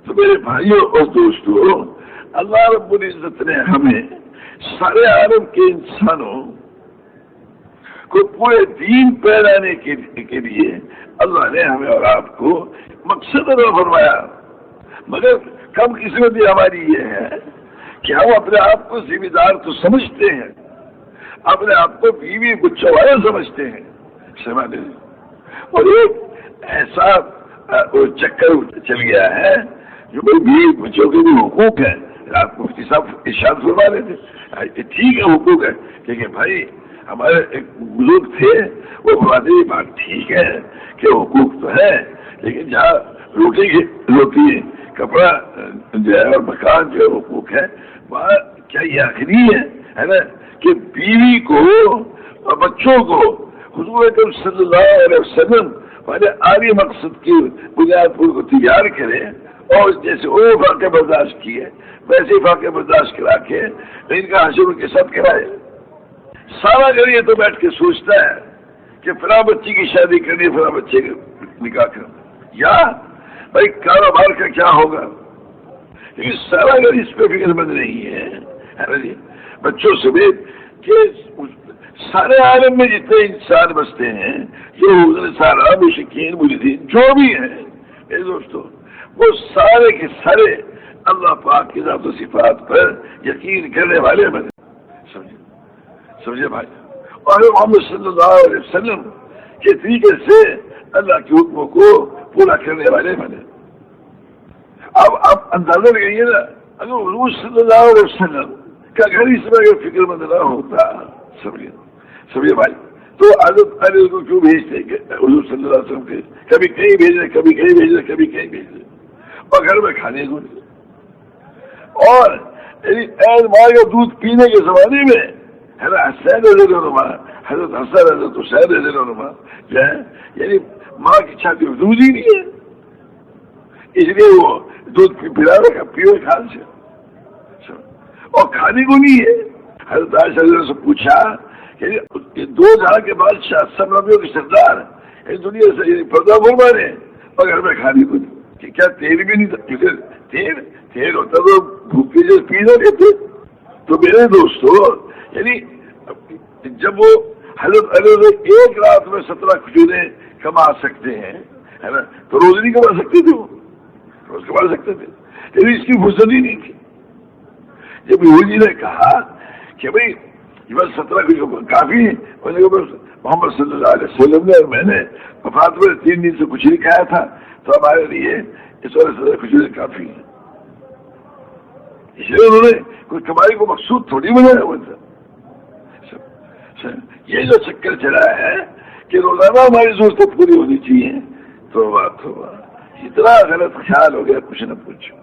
تو میرے بھائیوں اور دوستوں، اللہ رب العزت نے ہمیں سارے عالم کے انسانوں کو پورے دین پھیلانے کے لیے اللہ نے ہمیں اور آپ کو مقصد ادا فرمایا. مگر کم قسمتی ہماری یہ ہے کہ ہم اپنے آپ کو ذمہ دار تو سمجھتے ہیں، اپنے آپ کو بیوی بچوں والے سمجھتے ہیں، سمجھ لیں. اور ایک ایسا چکر چل گیا ہے جو بھائی بیوی بچوں کے بھی حقوق ہیں. آپ مفتی صاحب ارشاد فرما رہے تھے، ٹھیک ہے حقوق ہے، لیکن بھائی ہمارے ایک بزرگ تھے وہ فرماتے یہ بات ٹھیک ہے کہ حقوق تو ہے، لیکن جہاں روٹی کپڑا جو ہے اور مکان جو حقوق ہے وہاں کیا یہ آخری ہے نا کہ بیوی کو اور بچوں کو حضور اکرم صلی اللہ علیہ وسلم والے آخری مقصد کی بنیاد پر کو تیار کرے اور جیسے وہ فاقے برداشت کیے ویسے فاقے برداشت کرا کے ان کا حشر کے ساتھ کرائے. سارا گھر یہ تو بیٹھ کے سوچتا ہے کہ فلاں بچی کی شادی کرنی، فلاں بچے کا نکاح کرنا، یا بھائی کاروبار کا کیا ہوگا، لیکن سارا گھر اس پہ فکر مند نہیں ہے جی. بچوں سمیت کہ سارے عالم میں جتنے انسان بستے ہیں یہ حضور سارا مشکین مجدین جو بھی ہیں میرے دوستوں، وہ سارے کے سارے اللہ پاک کی ذات و صفات پر یقین کرنے والے بنے. سمجھے بھائی، اور محمد صلی اللہ علیہ وسلم کے طریقے سے اللہ کے حکموں کو پورا کرنے والے بنے. اب آپ اندازہ لگائیے نا، اگر حضور صلی اللہ علیہ وسلم کا گھر اس میں اگر فکر مند نہ ہوتا، سمجھے بھائی، تو حضرت علی کو کیوں بھیجتے حضور صلی اللہ علیہ وسلم کے کبھی کہیں بھیج رہے، کبھی کہیں بھیج رہے، کبھی کہیں بھیج رہے، اور گھر میں کھانے کو نہیں. اور ماں کا دودھ پینے کے زمانے میں حسین رضی اللہ عنہ، حضرت حسن حضرت حسین رضی اللہ عنہ جو ہے یعنی ماں کی چھاتی میں دودھ ہی نہیں ہے، اس لیے وہ دودھ پلا رہا پیو کھان سے، اور کھانے کو نہیں ہے. حضرت عائشہ سے پوچھا کہ دو جہاں کے بادشاہ سب نبیوں کے سردار اس دنیا سے پردہ فرما رہے اور گھر میں کھانے کو نہیں، کہ کیا تیل بھی نہیں تھا، تیل ہوتا تو بھوکے سے پی نہ لیتے. تو میرے دوستو یعنی جب وہ حضرت علی ایک رات میں 17 کھجوریں کما سکتے ہیں ہے نا، تو روز نہیں کما سکتے تھے، وہ روز کما سکتے تھے، لیکن اس کی فرصت ہی نہیں تھی. جب یہودی نے کہا کہ بھائی یہ بس 17 کھجور کافی ہے، محمد صلی اللہ علیہ وسلم نے اور میں نے وفات میں 3 دن سے کچھ نہیں کھایا تھا، تو ہمارے لیے اس وجہ 17 کھجوریں کافی ہیں. اس لیے انہوں نے کوئی کمائی کو مقصود تھوڑی بنایا ہوا تھا. یہ جو چکر چلا ہے کہ روزانہ ہماری ضرورتیں پوری ہونی چاہیے، تو اتنا غلط خیال ہو گیا کچھ نہ پوچھو.